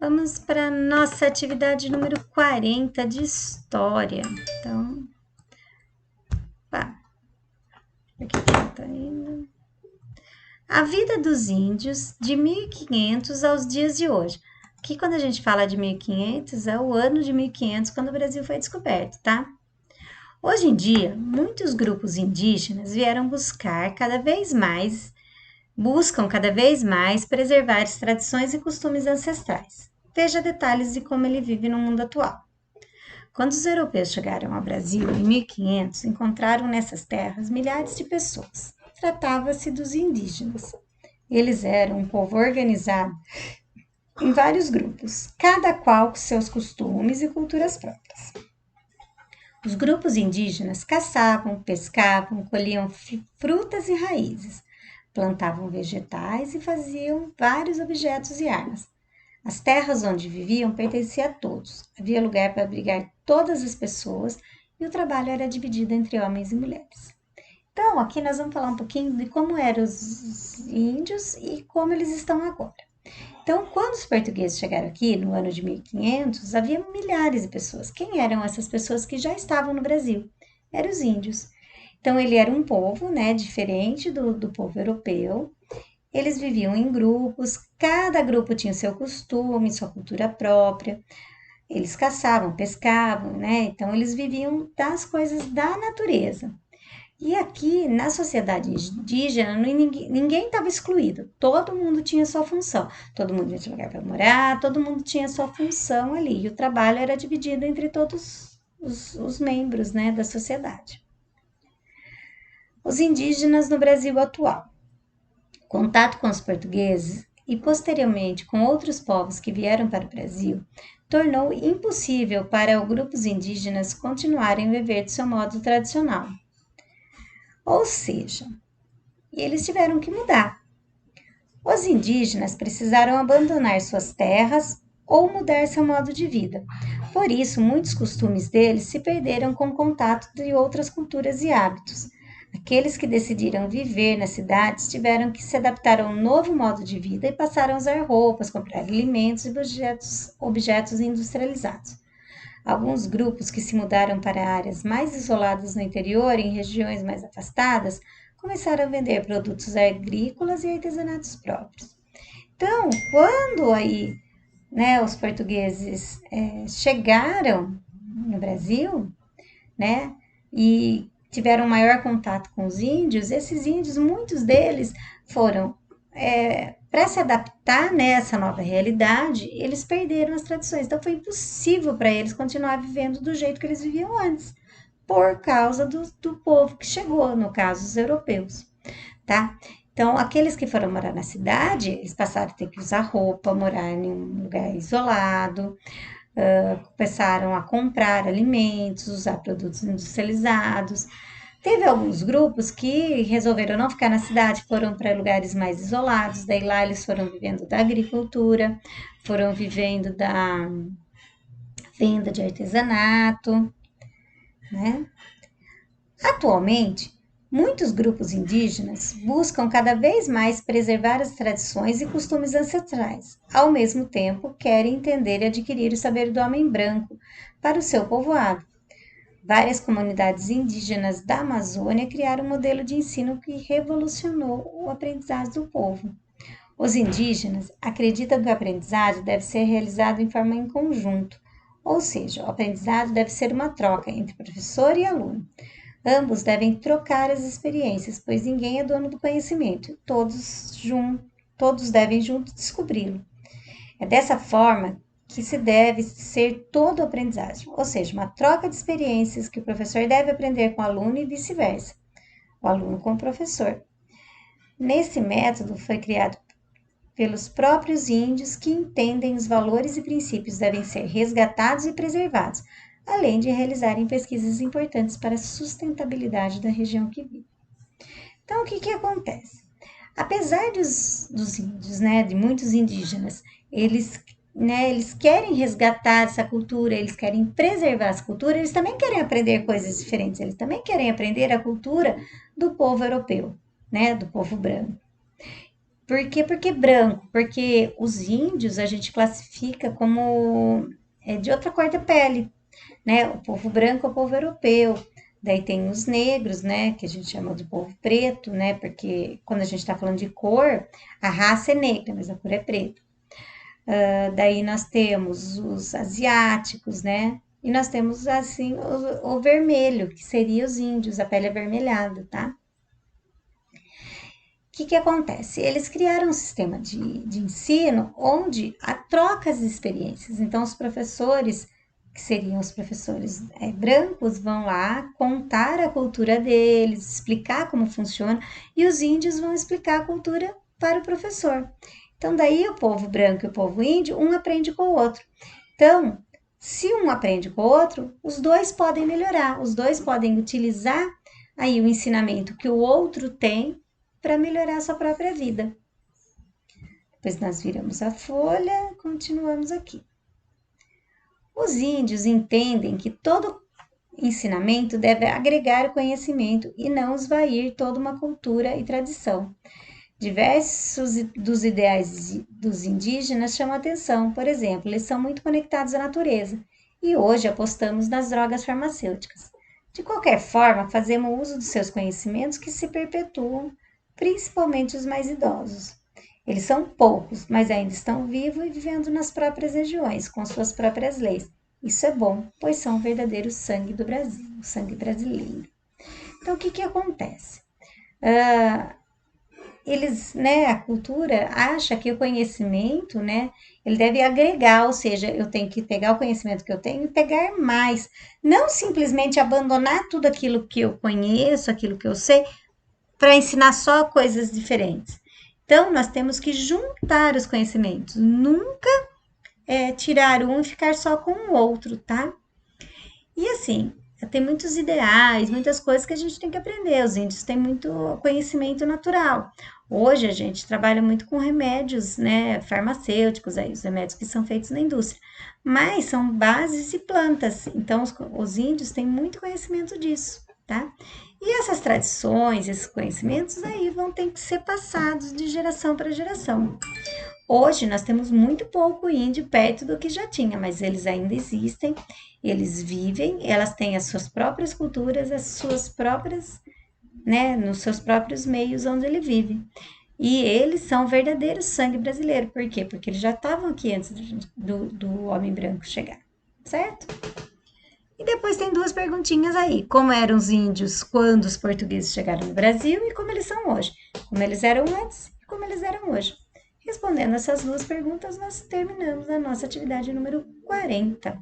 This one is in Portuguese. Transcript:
Vamos para a nossa atividade número 40 de História. Então, pá, aqui tá indo. A vida dos índios de 1500 aos dias de hoje. Aqui, quando a gente fala de 1500, é o ano de 1500, quando o Brasil foi descoberto, tá? Hoje em dia, muitos grupos indígenas buscam cada vez mais preservar as tradições e costumes ancestrais. Veja detalhes de como ele vive no mundo atual. Quando os europeus chegaram ao Brasil em 1500, encontraram nessas terras milhares de pessoas. Tratava-se dos indígenas. Eles eram um povo organizado em vários grupos, cada qual com seus costumes e culturas próprias. Os grupos indígenas caçavam, pescavam, colhiam frutas e raízes, plantavam vegetais e faziam vários objetos e armas. As terras onde viviam pertenciam a todos. Havia lugar para abrigar todas as pessoas e o trabalho era dividido entre homens e mulheres. Então, aqui nós vamos falar um pouquinho de como eram os índios e como eles estão agora. Então, quando os portugueses chegaram aqui, no ano de 1500, havia milhares de pessoas. Quem eram essas pessoas que já estavam no Brasil? Eram os índios. Então, ele era um povo, né, diferente do povo europeu. Eles viviam em grupos, cada grupo tinha o seu costume, sua cultura própria. Eles caçavam, pescavam, né? Então, eles viviam das coisas da natureza. E aqui, na sociedade indígena, ninguém estava excluído. Todo mundo tinha sua função. Todo mundo tinha lugar para morar, todo mundo tinha sua função ali. E o trabalho era dividido entre todos os membros, né, da sociedade. Os indígenas no Brasil atual. Contato com os portugueses e posteriormente com outros povos que vieram para o Brasil tornou impossível para os grupos indígenas continuarem a viver de seu modo tradicional. Ou seja, eles tiveram que mudar. Os indígenas precisaram abandonar suas terras ou mudar seu modo de vida. Por isso, muitos costumes deles se perderam com o contato de outras culturas e hábitos. Aqueles que decidiram viver nas cidades tiveram que se adaptar a um novo modo de vida e passaram a usar roupas, comprar alimentos e objetos industrializados. Alguns grupos que se mudaram para áreas mais isoladas no interior, em regiões mais afastadas, começaram a vender produtos agrícolas e artesanatos próprios. Então, quando aí, né, os portugueses chegaram no Brasil, né, e tiveram maior contato com os índios, esses índios, muitos deles foram para se adaptar nessa nova realidade, eles perderam as tradições. Então, foi impossível para eles continuar vivendo do jeito que eles viviam antes, por causa do povo que chegou, no caso, os europeus, tá? Então, aqueles que foram morar na cidade, eles passaram a ter que usar roupa, morar em um lugar isolado, começaram a comprar alimentos, usar produtos industrializados. Teve alguns grupos que resolveram não ficar na cidade, foram para lugares mais isolados, daí lá eles foram vivendo da agricultura, foram vivendo da venda de artesanato, né? Atualmente, muitos grupos indígenas buscam cada vez mais preservar as tradições e costumes ancestrais. Ao mesmo tempo, querem entender e adquirir o saber do homem branco para o seu povoado. Várias comunidades indígenas da Amazônia criaram um modelo de ensino que revolucionou o aprendizado do povo. Os indígenas acreditam que o aprendizado deve ser realizado em forma em conjunto, ou seja, o aprendizado deve ser uma troca entre professor e aluno. Ambos devem trocar as experiências, pois ninguém é dono do conhecimento, todos devem juntos descobri-lo. É dessa forma que se deve ser todo o aprendizagem, ou seja, uma troca de experiências que o professor deve aprender com o aluno e vice-versa, o aluno com o professor. Nesse método foi criado pelos próprios índios que entendem os valores e princípios devem ser resgatados e preservados, além de realizarem pesquisas importantes para a sustentabilidade da região que vive. Então, o que acontece? Apesar dos índios, né, de muitos indígenas, eles querem resgatar essa cultura, eles querem preservar essa cultura, eles também querem aprender coisas diferentes, eles também querem aprender a cultura do povo europeu, né, do povo branco. Por quê? Porque branco? Porque os índios a gente classifica como de outra cor da pele, né? O povo branco é o povo europeu. Daí tem os negros, né? Que a gente chama de povo preto, né? Porque quando a gente está falando de cor, a raça é negra, mas a cor é preta. Daí nós temos os asiáticos, né? E nós temos, assim, o vermelho, que seria os índios, a pele avermelhada, tá? O que acontece? Eles criaram um sistema de ensino onde há trocas de experiências. Então, os professores, que seriam os professores brancos, vão lá contar a cultura deles, explicar como funciona, e os índios vão explicar a cultura para o professor. Então, daí o povo branco e o povo índio, um aprende com o outro. Então, se um aprende com o outro, os dois podem melhorar, os dois podem utilizar aí o ensinamento que o outro tem para melhorar a sua própria vida. Depois nós viramos a folha, continuamos aqui. Os índios entendem que todo ensinamento deve agregar conhecimento e não esvair toda uma cultura e tradição. Diversos dos ideais dos indígenas chamam a atenção, por exemplo, eles são muito conectados à natureza e hoje apostamos nas drogas farmacêuticas. De qualquer forma, fazemos uso dos seus conhecimentos que se perpetuam, principalmente os mais idosos. Eles são poucos, mas ainda estão vivos e vivendo nas próprias regiões, com suas próprias leis. Isso é bom, pois são o verdadeiro sangue do Brasil, o sangue brasileiro. Então, o que acontece? Eles, né, a cultura acha que o conhecimento, né, ele deve agregar, ou seja, eu tenho que pegar o conhecimento que eu tenho e pegar mais, não simplesmente abandonar tudo aquilo que eu conheço, aquilo que eu sei, para ensinar só coisas diferentes. Então, nós temos que juntar os conhecimentos, nunca tirar um e ficar só com o outro, tá? E assim, tem muitos ideais, muitas coisas que a gente tem que aprender. Os índios têm muito conhecimento natural. Hoje a gente trabalha muito com remédios, né, farmacêuticos, aí, os remédios que são feitos na indústria, mas são bases de plantas. Então, os índios têm muito conhecimento disso, tá? E essas tradições, esses conhecimentos aí vão ter que ser passados de geração para geração. Hoje nós temos muito pouco índio perto do que já tinha, mas eles ainda existem, eles vivem, elas têm as suas próprias culturas, as suas próprias, né, nos seus próprios meios onde ele vive. E eles são verdadeiro sangue brasileiro. Por quê? Porque eles já estavam aqui antes do homem branco chegar, certo? E depois tem duas perguntinhas aí. Como eram os índios quando os portugueses chegaram no Brasil e como eles são hoje? Como eles eram antes e como eles eram hoje? Respondendo essas duas perguntas, nós terminamos a nossa atividade número 40.